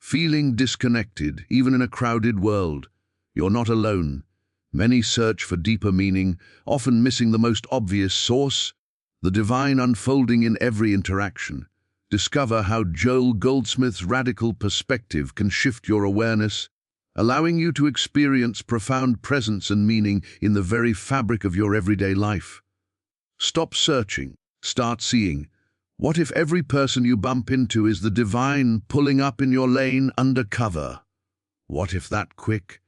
feeling disconnected, even in a crowded world. You're not alone. Many search for deeper meaning, often missing the most obvious source, the divine unfolding in every interaction. Discover how Joel Goldsmith's radical perspective can shift your awareness, allowing you to experience profound presence and meaning in the very fabric of your everyday life. Stop searching, start seeing. What if every person you bump into is the divine pulling up in your lane undercover? What if that quick,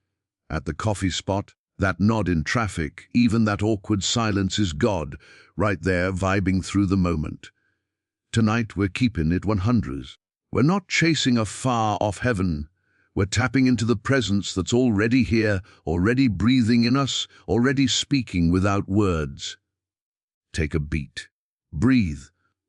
at the coffee spot, that nod in traffic, even that awkward silence is God, right there vibing through the moment? Tonight we're keeping it 100. We're not chasing a far-off heaven. We're tapping into the presence that's already here, already breathing in us, already speaking without words. Take a beat. Breathe.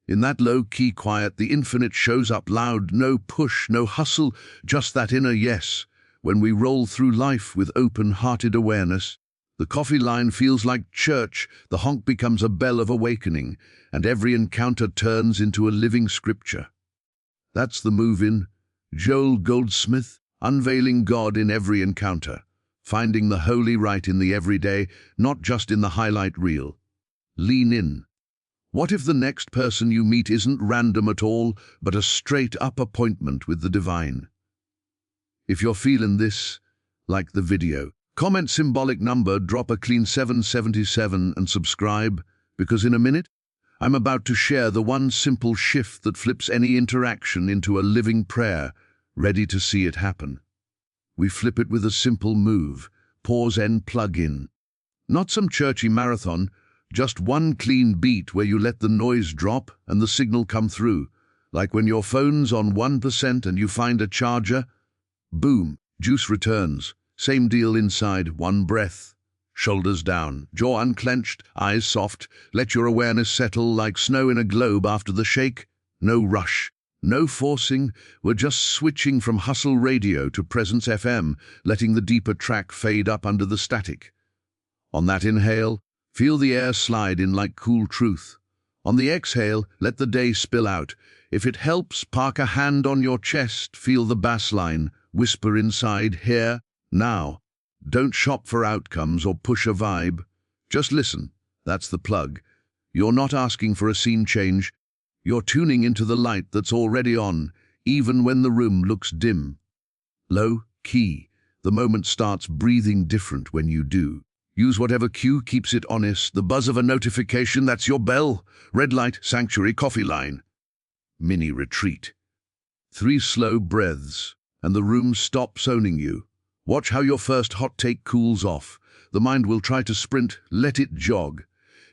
In that low-key quiet, the infinite shows up loud, no push, no hustle, just that inner yes. When we roll through life with open-hearted awareness, the coffee line feels like church, the honk becomes a bell of awakening, and every encounter turns into a living scripture. That's the move-in. Joel Goldsmith, unveiling God in every encounter, finding the holy right in the everyday, not just in the highlight reel. Lean in. What if the next person you meet isn't random at all, but a straight-up appointment with the divine? If you're feeling this, like the video, comment symbolic number, drop a clean 777 and subscribe, because in a minute, I'm about to share the one simple shift that flips any interaction into a living prayer, ready to see it happen. We flip it with a simple move, pause and plug in. Not some churchy marathon, just one clean beat where you let the noise drop and the signal come through, like when your phone's on 1% and you find a charger. Boom, juice returns. Same deal inside, one breath. Shoulders down, jaw unclenched, eyes soft. Let your awareness settle like snow in a globe after the shake. No rush, no forcing. We're just switching from hustle radio to presence FM, letting the deeper track fade up under the static. On that inhale, feel the air slide in like cool truth. On the exhale, let the day spill out. If it helps, park a hand on your chest, feel the bass line. Whisper inside, here, now. Don't shop for outcomes or push a vibe. Just listen. That's the plug. You're not asking for a scene change. You're tuning into the light that's already on, even when the room looks dim. Low key. The moment starts breathing different when you do. Use whatever cue keeps it honest. The buzz of a notification, that's your bell. Red light, sanctuary, coffee line. Mini retreat. 3 slow breaths, and the room stops owning you. Watch how your first hot take cools off. The mind will try to sprint, let it jog.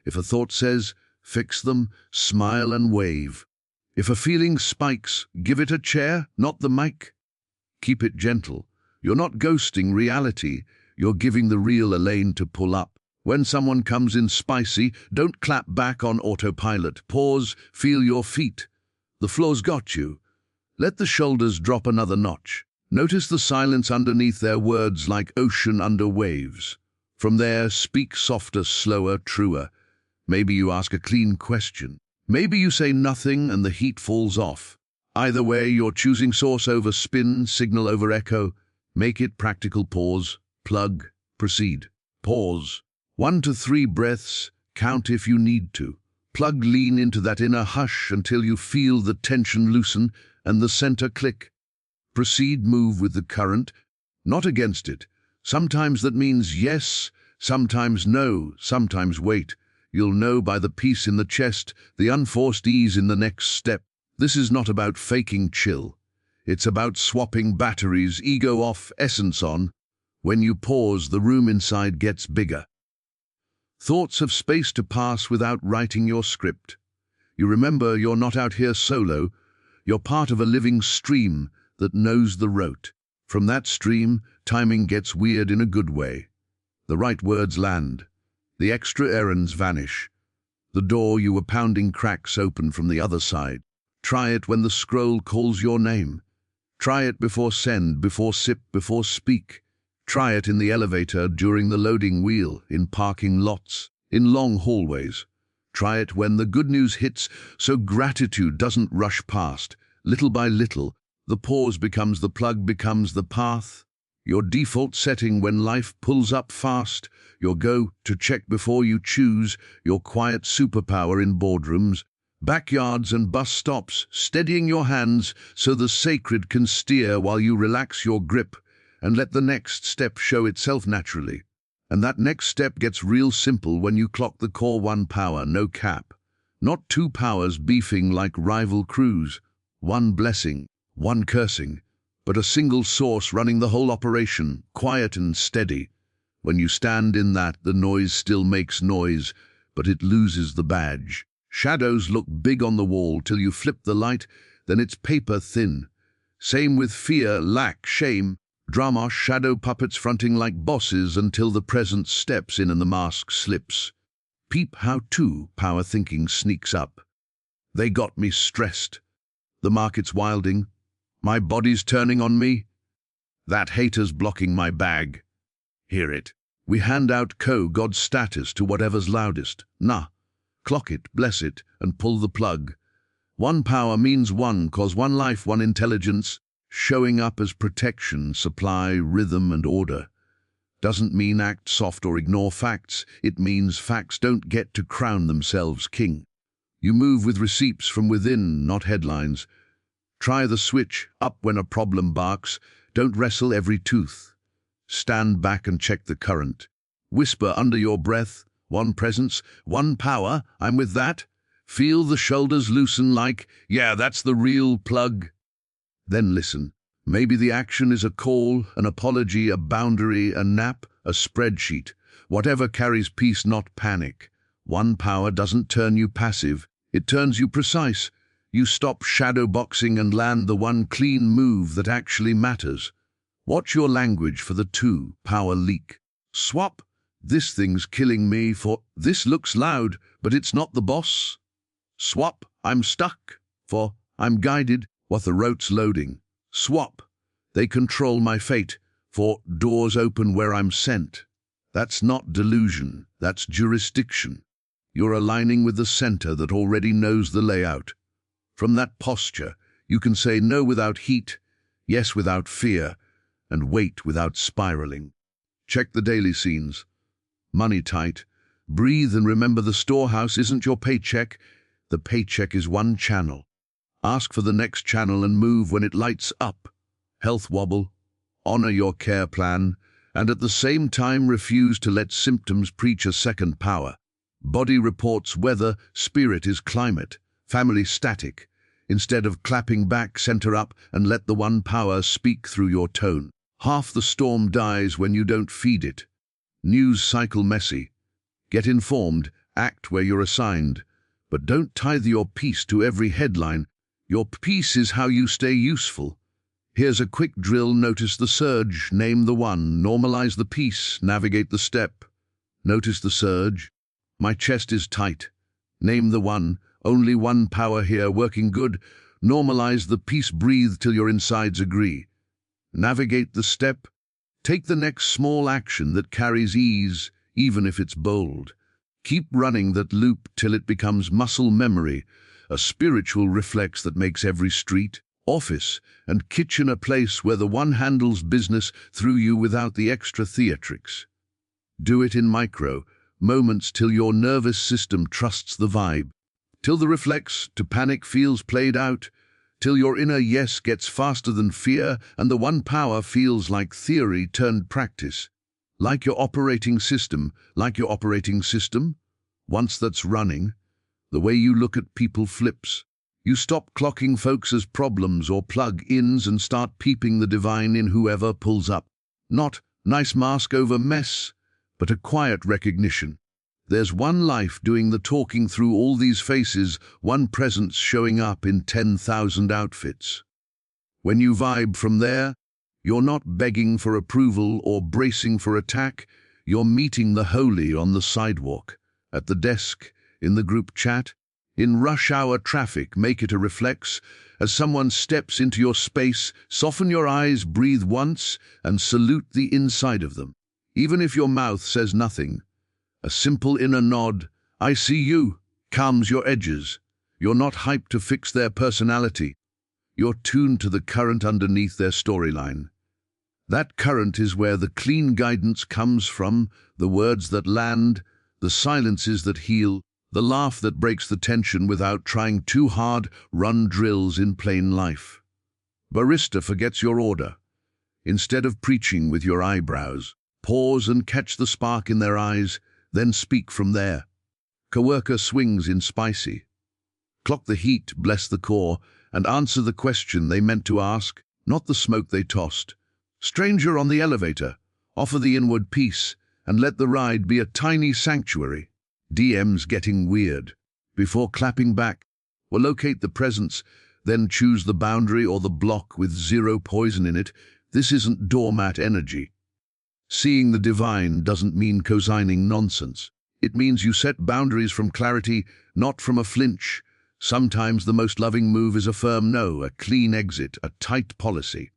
If a thought says, fix them, smile and wave. If a feeling spikes, give it a chair, not the mic. Keep it gentle. You're not ghosting reality. You're giving the real a lane to pull up. When someone comes in spicy, don't clap back on autopilot. Pause, feel your feet. The floor's got you. Let the shoulders drop another notch. Notice the silence underneath their words like ocean under waves. From there, speak softer, slower, truer. Maybe you ask a clean question. Maybe you say nothing and the heat falls off. Either way, you're choosing source over spin, signal over echo. Make it practical. Pause, plug, proceed. Pause. 1 to 3 breaths, count if you need to. Plug, lean into that inner hush until you feel the tension loosen and the center click. Proceed, move with the current, not against it. Sometimes that means yes, sometimes no, sometimes wait. You'll know by the peace in the chest, the unforced ease in the next step. This is not about faking chill. It's about swapping batteries, ego off, essence on. When you pause, the room inside gets bigger. Thoughts have space to pass without writing your script. You remember you're not out here solo. You're part of a living stream that knows the rote. From that stream, timing gets weird in a good way. The right words land. The extra errands vanish. The door you were pounding cracks open from the other side. Try it when the scroll calls your name. Try it before send, before sip, before speak. Try it in the elevator, during the loading wheel, in parking lots, in long hallways. Try it when the good news hits, so gratitude doesn't rush past. Little by little, The pause becomes the plug, becomes the path. Your default setting when life pulls up fast, your go-to check before you choose, your quiet superpower in boardrooms, backyards and bus stops, steadying your hands so the sacred can steer while you relax your grip and let the next step show itself naturally. And that next step gets real simple when you clock the core one power, no cap. Not two powers beefing like rival crews, one blessing, one cursing, but a single source running the whole operation, quiet and steady. When you stand in that, the noise still makes noise, but it loses the badge. Shadows look big on the wall till you flip the light, then it's paper thin. Same with fear, lack, shame, drama, shadow puppets fronting like bosses until the presence steps in and the mask slips. Peep how two power thinking sneaks up. They got me stressed. The market's wilding. My body's turning on me. That hater's blocking my bag. Hear it. We hand out God status to whatever's loudest. Nah. Clock it, bless it, and pull the plug. One power means one cause, one life, one intelligence, showing up as protection, supply, rhythm, and order. Doesn't mean act soft or ignore facts. It means facts don't get to crown themselves king. You move with receipts from within, not headlines. Try the switch up when a problem barks. Don't wrestle every tooth. Stand back and check the current. Whisper under your breath, one presence, one power, I'm with that. Feel the shoulders loosen like, yeah, that's the real plug. Then listen. Maybe the action is a call, an apology, a boundary, a nap, a spreadsheet. Whatever carries peace, not panic. One power doesn't turn you passive. It turns you precise. You stop shadow boxing and land the one clean move that actually matters. Watch your language for the two power leak. Swap. This thing's killing me for this looks loud, but it's not the boss. Swap. I'm stuck for I'm guided what the rote's loading. Swap. They control my fate for doors open where I'm sent. That's not delusion. That's jurisdiction. You're aligning with the center that already knows the layout. From that posture, you can say no without heat, yes without fear, and wait without spiraling. Check the daily scenes. Money tight. Breathe and remember the storehouse isn't your paycheck. The paycheck is one channel. Ask for the next channel and move when it lights up. Health wobble. Honor your care plan, and at the same time refuse to let symptoms preach a second power. Body reports weather, spirit is climate, family static. Instead of clapping back, center up and let the one power speak through your tone. Half the storm dies when you don't feed it. News cycle messy. Get informed, act where you're assigned. But don't tie your peace to every headline. Your peace is how you stay useful. Here's a quick drill, notice the surge, name the one, normalize the peace, navigate the step. Notice the surge. My chest is tight. Name the one. Only one power here, working good. Normalize the peace, breathe till your insides agree. Navigate the step. Take the next small action that carries ease, even if it's bold. Keep running that loop till it becomes muscle memory, a spiritual reflex that makes every street, office, and kitchen a place where the one handles business through you without the extra theatrics. Do it in micro moments till your nervous system trusts the vibe. Till the reflex to panic feels played out, till your inner yes gets faster than fear and the one power feels like theory turned practice. Like your operating system, once that's running, the way you look at people flips. You stop clocking folks as problems or plug-ins and start peeping the divine in whoever pulls up. Not nice mask over mess, but a quiet recognition. There's one life doing the talking through all these faces, one presence showing up in 10,000 outfits. When you vibe from there, you're not begging for approval or bracing for attack, you're meeting the holy on the sidewalk, at the desk, in the group chat, in rush hour traffic. Make it a reflex. As someone steps into your space, soften your eyes, breathe once, and salute the inside of them. Even if your mouth says nothing, a simple inner nod, I see you, calms your edges. You're not hyped to fix their personality. You're tuned to the current underneath their storyline. That current is where the clean guidance comes from, the words that land, the silences that heal, the laugh that breaks the tension without trying too hard, run drills in plain life. Barista forgets your order. Instead of preaching with your eyebrows, pause and catch the spark in their eyes, then speak from there. Coworker swings in spicy. Clock the heat, bless the core, and answer the question they meant to ask, not the smoke they tossed. Stranger on the elevator, offer the inward peace, and let the ride be a tiny sanctuary. DMs getting weird. Before clapping back, or locate the presence, then choose the boundary or the block with zero poison in it. This isn't doormat energy. Seeing the divine doesn't mean cosigning nonsense. It means you set boundaries from clarity, not from a flinch. Sometimes the most loving move is a firm no, a clean exit, a tight policy.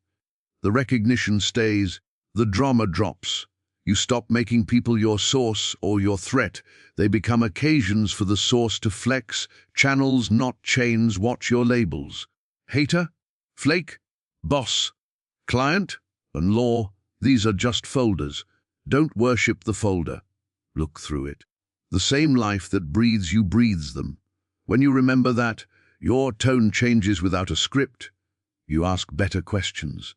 The recognition stays, the drama drops. You stop making people your source or your threat. They become occasions for the source to flex, channels, not chains. Watch your labels. Hater, flake, boss, client, and law. These are just folders. Don't worship the folder. Look through it. The same life that breathes you breathes them. When you remember that, your tone changes without a script. You ask better questions.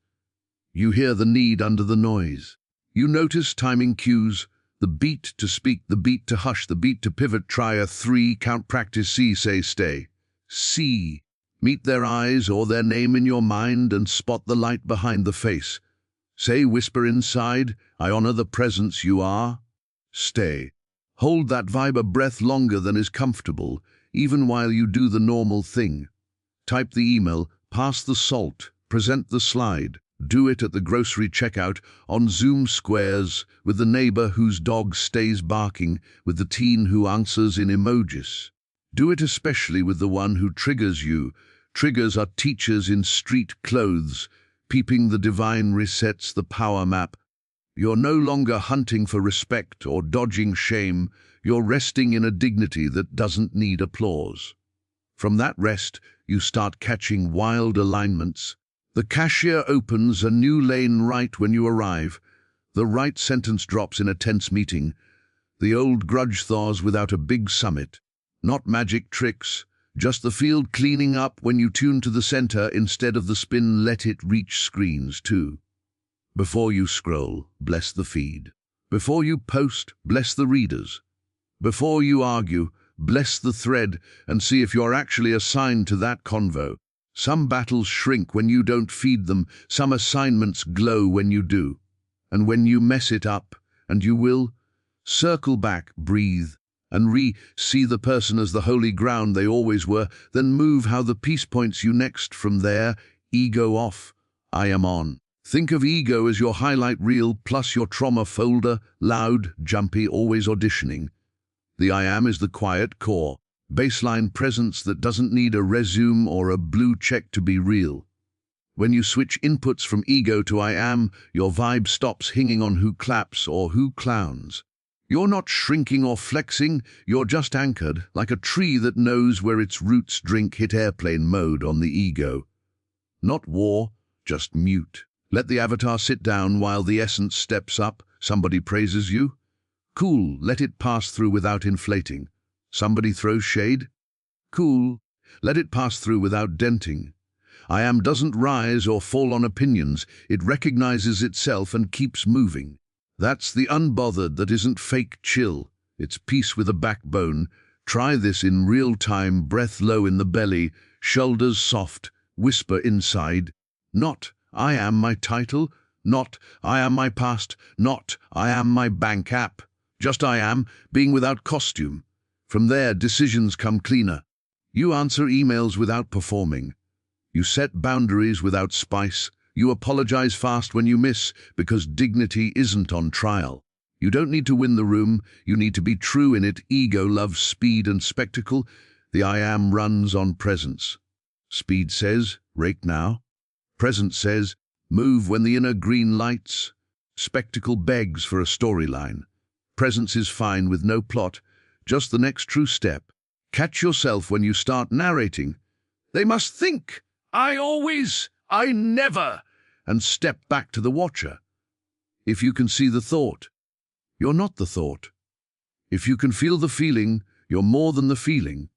You hear the need under the noise. You notice timing cues, the beat to speak, the beat to hush, the beat to pivot. Try a 3-count practice. C, say stay. C. Meet their eyes or their name in your mind and spot the light behind the face. Say, whisper inside, I honor the presence you are. Stay. Hold that vibe a breath longer than is comfortable, even while you do the normal thing. Type the email, pass the salt, present the slide. Do it at the grocery checkout, on Zoom squares, with the neighbor whose dog stays barking, with the teen who answers in emojis. Do it especially with the one who triggers you. Triggers are teachers in street clothes. Peeping the divine resets the power map. You're no longer hunting for respect or dodging shame. You're resting in a dignity that doesn't need applause. From that rest, you start catching wild alignments. The cashier opens a new lane right when you arrive. The right sentence drops in a tense meeting. The old grudge thaws without a big summit. Not magic tricks, just the field cleaning up when you tune to the center instead of the spin. Let it reach screens too. Before you scroll, bless the feed. Before you post, bless the readers. Before you argue, bless the thread and see if you're actually assigned to that convo. Some battles shrink when you don't feed them, some assignments glow when you do. And when you mess it up, and you will, circle back, breathe, and see the person as the holy ground they always were, then move how the peace points you next from there. Ego off, I am on. Think of ego as your highlight reel plus your trauma folder, loud, jumpy, always auditioning. The I am is the quiet core. Baseline presence that doesn't need a resume or a blue check to be real. When you switch inputs from ego to I am, your vibe stops hinging on who claps or who clowns. You're not shrinking or flexing, you're just anchored, like a tree that knows where its roots drink. Hit airplane mode on the ego. Not war, just mute. Let the avatar sit down while the essence steps up. Somebody praises you. Cool, let it pass through without inflating. Somebody throws shade? Cool. Let it pass through without denting. I am doesn't rise or fall on opinions. It recognizes itself and keeps moving. That's the unbothered that isn't fake chill. It's peace with a backbone. Try this in real time, breath low in the belly, shoulders soft, whisper inside. Not, I am my title. Not, I am my past. Not, I am my bank app. Just I am, being without costume. From there, decisions come cleaner. You answer emails without performing. You set boundaries without spice. You apologize fast when you miss, because dignity isn't on trial. You don't need to win the room, you need to be true in it. Ego loves speed and spectacle. The I am runs on presence. Speed says, rake now. Presence says, move when the inner green lights. Spectacle begs for a storyline. Presence is fine with no plot. Just the next true step. Catch yourself when you start narrating. They must think I never, and step back to the watcher. If you can see the thought, you're not the thought. If you can feel the feeling, you're more than the feeling.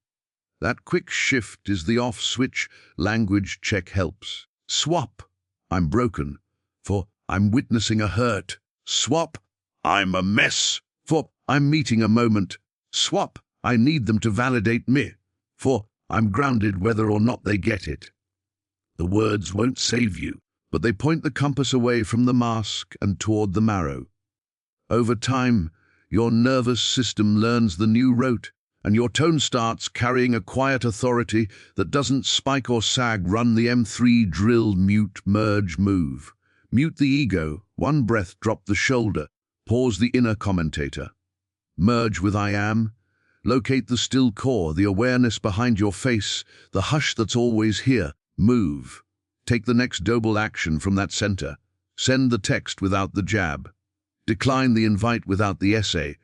That quick shift is the off switch. Language check helps. Swap, I'm broken, for I'm witnessing a hurt. Swap, I'm a mess, for I'm meeting a moment. Swap, I need them to validate me, for I'm grounded whether or not they get it. The words won't save you, but they point the compass away from the mask and toward the marrow. Over time, your nervous system learns the new rote, and your tone starts carrying a quiet authority that doesn't spike or sag. Run the M3 drill, mute, merge, move. Mute the ego, one breath, drop the shoulder, pause the inner commentator. Merge with I am. Locate the still core, the awareness behind your face, the hush that's always here. Move. Take the next double action from that center. Send the text without the jab. Decline the invite without the essay.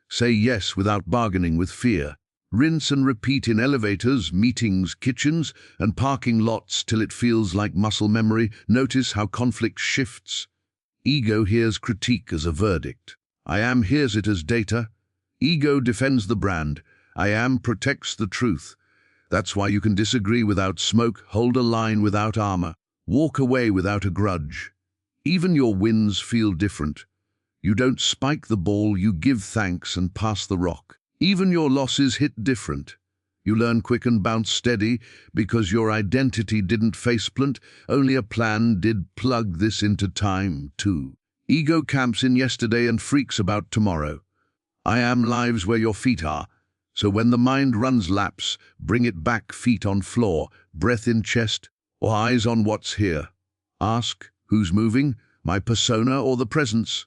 Say yes without bargaining with fear. Rinse and repeat in elevators, meetings, kitchens, and parking lots till it feels like muscle memory. Notice how conflict shifts. Ego hears critique as a verdict. I am hears it as data. Ego defends the brand. I am protects the truth. That's why you can disagree without smoke, hold a line without armor, walk away without a grudge. Even your wins feel different. You don't spike the ball, you give thanks and pass the rock. Even your losses hit different. You learn quick and bounce steady because your identity didn't faceplant, only a plan did. Plug this into time, too. Ego camps in yesterday and freaks about tomorrow. I am lives where your feet are. So when the mind runs laps, bring it back, feet on floor, breath in chest, or eyes on what's here. Ask, who's moving, my persona or the presence?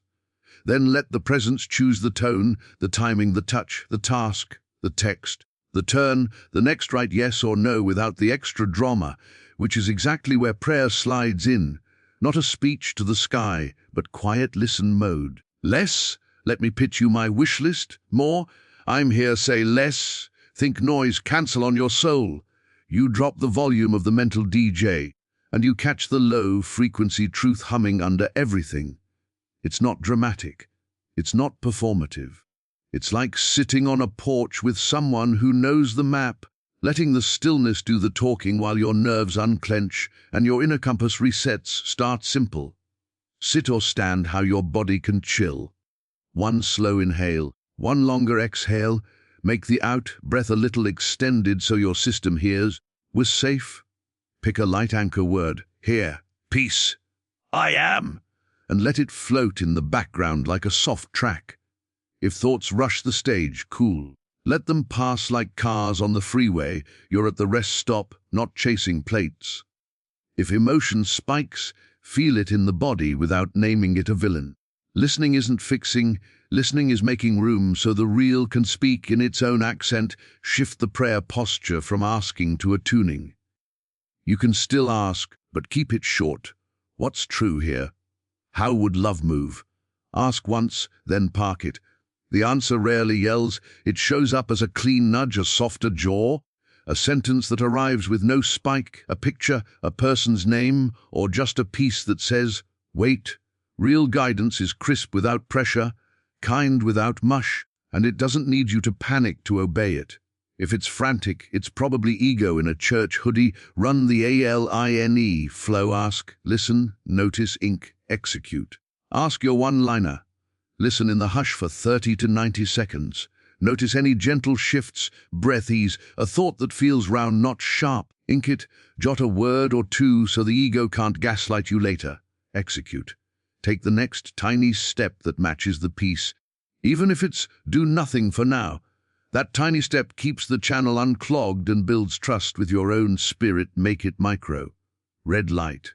Then let the presence choose the tone, the timing, the touch, the task, the text, the turn, the next right yes or no without the extra drama, which is exactly where prayer slides in. Not a speech to the sky, but quiet listen mode. Less, let me pitch you my wish list. More, I'm here, say less. Think noise, cancel on your soul. You drop the volume of the mental DJ, and you catch the low-frequency truth humming under everything. It's not dramatic. It's not performative. It's like sitting on a porch with someone who knows the map, letting the stillness do the talking while your nerves unclench and your inner compass resets. Start simple. Sit or stand how your body can chill. One slow inhale, one longer exhale. Make the out-breath a little extended so your system hears. Was safe? Pick a light anchor word. Here. Peace. I am. And let it float in the background like a soft track. If thoughts rush the stage, cool. Let them pass like cars on the freeway. You're at the rest stop, not chasing plates. If emotion spikes, feel it in the body without naming it a villain. Listening isn't fixing, listening is making room so the real can speak in its own accent. Shift the prayer posture from asking to attuning. You can still ask, but keep it short. What's true here? How would love move? Ask once, then park it. The answer rarely yells. It shows up as a clean nudge, a softer jaw, a sentence that arrives with no spike, a picture, a person's name, or just a piece that says, wait. Real guidance is crisp without pressure, kind without mush, and it doesn't need you to panic to obey it. If it's frantic, it's probably ego in a church hoodie. Run the A.L.I.N.E. flow. Ask, listen, notice, ink, execute. Ask your one-liner. Listen in the hush for 30 to 90 seconds. Notice any gentle shifts, breath ease, a thought that feels round, not sharp. Ink it, jot a word or two so the ego can't gaslight you later. Execute. Take the next tiny step that matches the piece. Even if it's do nothing for now. That tiny step keeps the channel unclogged and builds trust with your own spirit. Make it micro. Red light.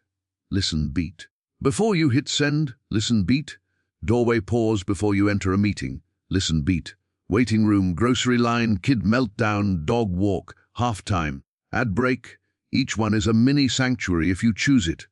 Listen, beat. Before you hit send, listen, beat. Doorway pause before you enter a meeting. Listen, beat. Waiting room, grocery line, kid meltdown, dog walk, halftime, ad break. Each one is a mini sanctuary if you choose it.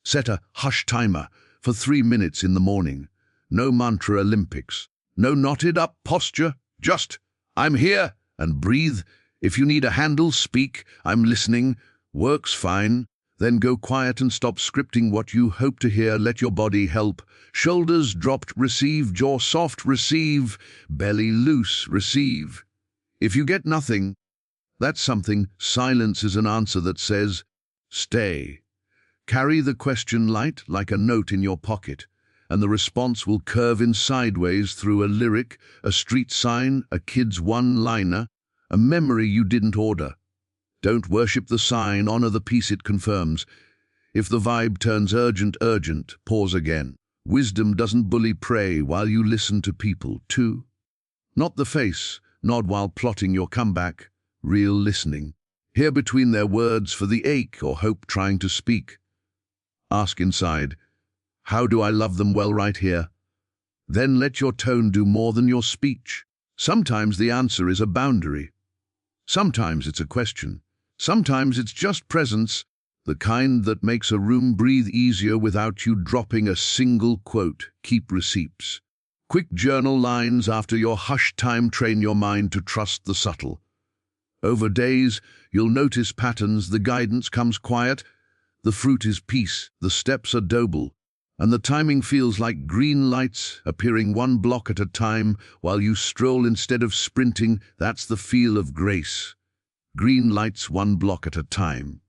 Set a hush timer for 3 minutes in the morning. No mantra Olympics. No knotted up posture. Just, I'm here, and breathe. If you need a handle, speak. I'm listening. Works fine. Then go quiet and stop scripting what you hope to hear. Let your body help. Shoulders dropped, receive. Jaw soft, receive. Belly loose, receive. If you get nothing, that's something. Silence is an answer that says, stay. Carry the question light like a note in your pocket, and the response will curve in sideways through a lyric, a street sign, a kid's one-liner, a memory you didn't order. Don't worship the sign, honor the peace it confirms. If the vibe turns urgent, pause again. Wisdom doesn't bully prey while you listen to people, too. Not the face, nod while plotting your comeback. Real listening. Hear between their words for the ache or hope trying to speak. Ask inside, how do I love them well right here? Then let your tone do more than your speech. Sometimes the answer is a boundary. Sometimes it's a question. Sometimes it's just presence, the kind that makes a room breathe easier without you dropping a single quote. Keep receipts. Quick journal lines after your hush time. Train your mind to trust the subtle. Over days, you'll notice patterns. The guidance comes quiet. The fruit is peace. The steps are doable. And the timing feels like green lights appearing one block at a time while you stroll instead of sprinting. That's the feel of grace. Green lights one block at a time.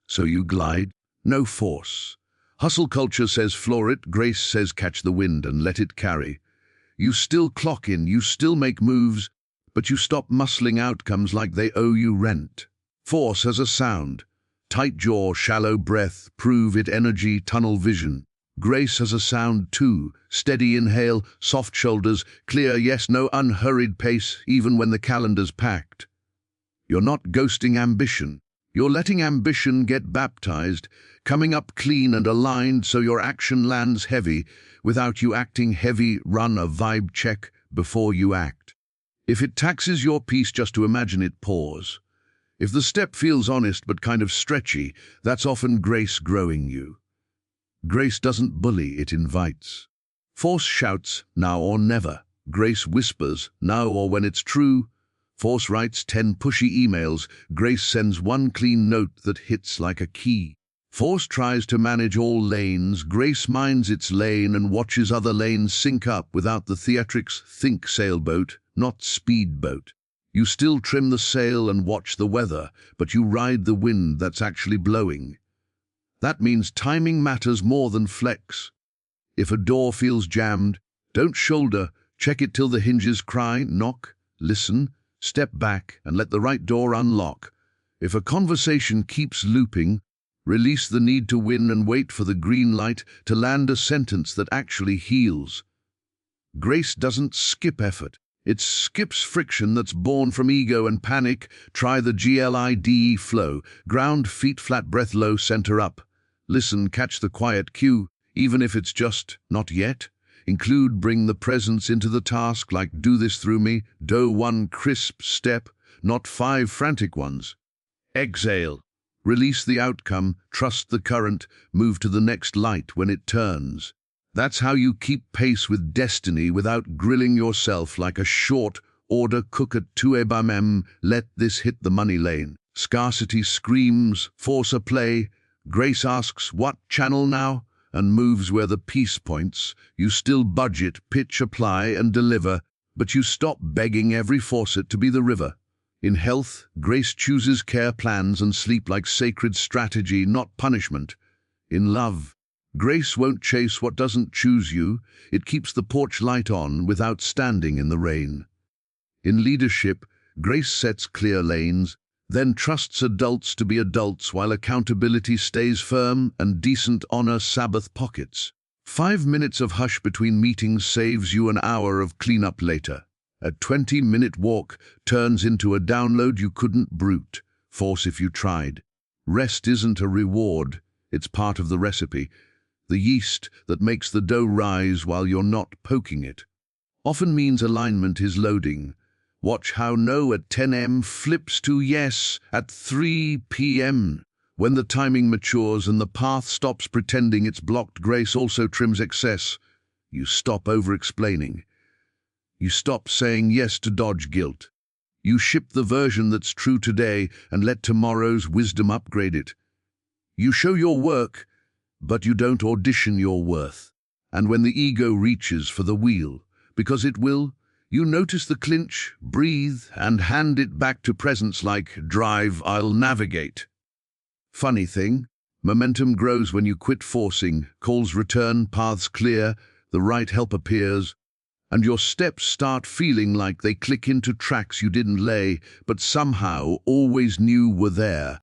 So you glide, no force. Hustle culture says floor it, grace says catch the wind and let it carry. You still clock in, you still make moves, but you stop muscling outcomes like they owe you rent. Force has a sound. Tight jaw, shallow breath, prove it energy, tunnel vision. Grace has a sound too. Steady inhale, soft shoulders, clear yes, no unhurried pace, even when the calendar's packed. You're not ghosting ambition. You're letting ambition get baptized, coming up clean and aligned so your action lands heavy. Without you acting heavy, run a vibe check before you act. If it taxes your peace just to imagine it, pause. If the step feels honest but kind of stretchy, that's often grace growing you. Grace doesn't bully, it invites. Force shouts, now or never. Grace whispers, now or when it's true. Force writes 10 pushy emails. Grace sends one clean note that hits like a key. Force tries to manage all lanes. Grace minds its lane and watches other lanes sync up without the theatrics. Think sailboat, not speedboat. You still trim the sail and watch the weather, but you ride the wind that's actually blowing. That means timing matters more than flex. If a door feels jammed, don't shoulder, check it till the hinges cry, knock, listen, step back and let the right door unlock. If a conversation keeps looping, release the need to win and wait for the green light to land a sentence that actually heals. Grace doesn't skip effort. It skips friction that's born from ego and panic. Try the G.L.I.D.E flow. Ground, feet flat, breath low, center up. Listen, catch the quiet cue, even if it's just not yet. Include, bring the presence into the task, like do this through me. Do one crisp step, not 5 frantic ones. Exhale. Release the outcome, trust the current, move to the next light when it turns. That's how you keep pace with destiny without grilling yourself like a short order cook at 2 a.m. Let this hit the money lane. Scarcity screams, force a play. Grace asks, what channel now? And moves where the peace points. You still budget, pitch, apply, and deliver, but you stop begging every faucet to be the river. In health, grace chooses care plans and sleep like sacred strategy, not punishment. In love, grace won't chase what doesn't choose you. It keeps the porch light on without standing in the rain. In leadership, grace sets clear lanes, then trusts adults to be adults while accountability stays firm and decent honor Sabbath pockets. 5 minutes of hush between meetings saves you an hour of cleanup later. A 20-minute walk turns into a download you couldn't brute force if you tried. Rest isn't a reward, it's part of the recipe. The yeast that makes the dough rise while you're not poking it. Often means alignment is loading. Watch how no at 10 a.m. flips to yes at 3 p.m. When the timing matures and the path stops pretending it's blocked, grace also trims excess. You stop over-explaining. You stop saying yes to dodge guilt. You ship the version that's true today and let tomorrow's wisdom upgrade it. You show your work, but you don't audition your worth. And when the ego reaches for the wheel, because it will, you notice the clinch, breathe, and hand it back to presence like, drive, I'll navigate. Funny thing, momentum grows when you quit forcing, calls return, paths clear, the right help appears, and your steps start feeling like they click into tracks you didn't lay, but somehow always knew were there.